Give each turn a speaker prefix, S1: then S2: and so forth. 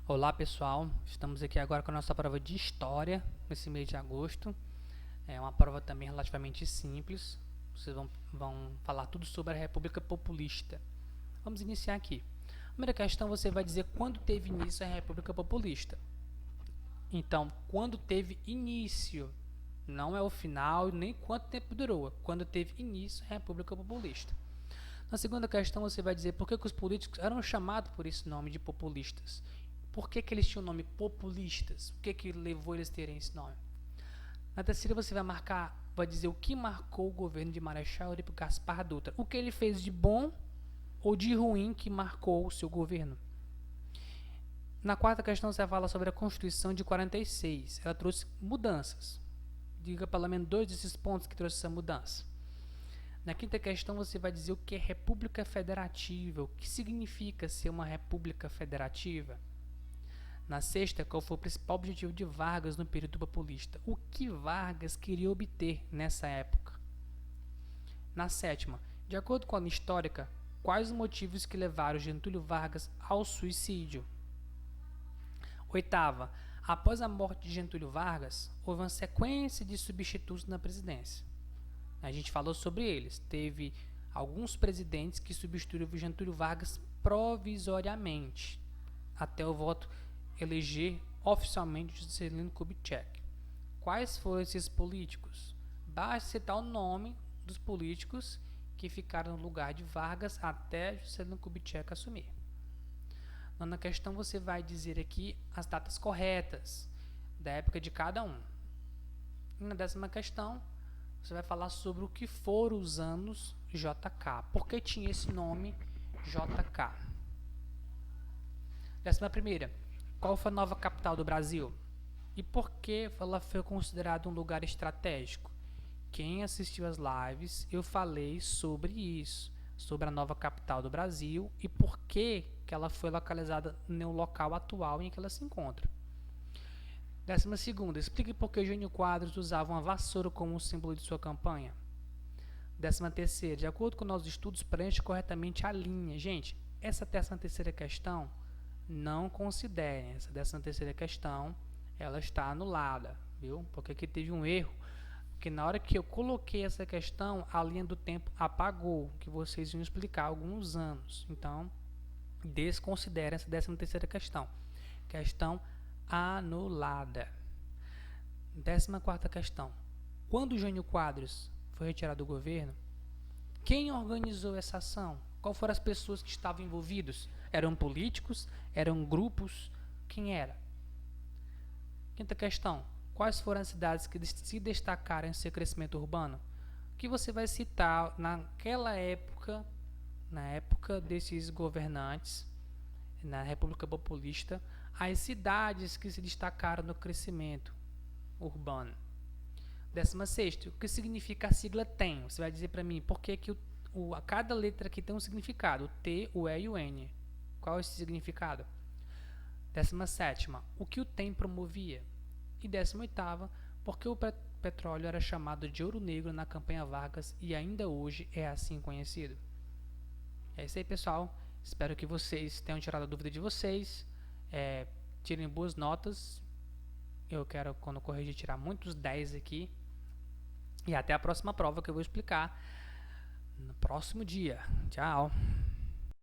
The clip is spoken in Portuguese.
S1: Olá pessoal, estamos aqui agora com a nossa prova de História, nesse mês de agosto. É uma prova também relativamente simples, vocês vão falar tudo sobre a República Populista. Vamos iniciar aqui. A primeira questão, você vai dizer quando teve início a República Populista. Então, quando teve início, não é o final, nem quanto tempo durou, quando teve início a República Populista. Na segunda questão, você vai dizer por que os políticos eram chamados por esse nome de populistas. Por que eles tinham o nome populistas? O que levou eles a terem esse nome? Na terceira, você vai dizer o que marcou o governo de Marechal Eurico Gaspar Dutra. O que ele fez de bom ou de ruim que marcou o seu governo. Na quarta questão, você fala sobre a Constituição de 46. Ela trouxe mudanças. Diga pelo menos 2 desses pontos que trouxe essa mudança. Na quinta questão, você vai dizer o que é República Federativa. O que significa ser uma República Federativa? Na sexta, qual foi o principal objetivo de Vargas no período populista? O que Vargas queria obter nessa época? Na sétima, de acordo com a histórica, quais os motivos que levaram Getúlio Vargas ao suicídio? Oitava, após a morte de Getúlio Vargas, houve uma sequência de substitutos na presidência. A gente falou sobre eles. Teve alguns presidentes que substituíram Getúlio Vargas provisoriamente, até o voto eleger oficialmente Juscelino Kubitschek. Quais foram esses políticos? Basta citar o nome dos políticos que ficaram no lugar de Vargas até Juscelino Kubitschek assumir. Na questão, você vai dizer aqui as datas corretas da época de cada um. E na 10ª questão, você vai falar sobre o que foram os anos JK. Por que tinha esse nome JK? 11ª, qual foi a nova capital do Brasil? E por que ela foi considerada um lugar estratégico? Quem assistiu às lives, eu falei sobre isso, sobre a nova capital do Brasil e por que ela foi localizada no local atual em que ela se encontra. 12ª, explique por que Jânio Quadros usava uma vassoura como símbolo de sua campanha. 13ª, de acordo com nossos estudos, preencha corretamente a linha. Gente, essa 13ª questão, não considerem. Essa 13ª questão, ela está anulada, viu? Porque aqui teve um erro, que na hora que eu coloquei essa questão, a linha do tempo apagou, que vocês iam explicar há alguns anos. Então, desconsiderem essa 13ª questão. Questão anulada. 14ª questão. Quando Jânio Quadros foi retirado do governo, quem organizou essa ação? Qual foram as pessoas que estavam envolvidas? Eram políticos? Eram grupos? Quem era? 5ª questão. Quais foram as cidades que se destacaram em seu crescimento urbano? O que você vai citar naquela época, na época desses governantes, na República Populista, as cidades que se destacaram no crescimento urbano. 16ª, o que significa a sigla TEM? Você vai dizer para mim por que cada letra aqui tem um significado, o T, o E e o N. Qual é esse significado? 17ª, o que o TEM promovia? E 18ª, porque o petróleo era chamado de ouro negro na campanha Vargas e ainda hoje é assim conhecido. É isso aí, pessoal. Espero que vocês tenham tirado a dúvida de vocês. Tirem boas notas. Eu quero, quando corrigir, tirar muitos 10 aqui. E até a próxima prova que eu vou explicar no próximo dia. Tchau!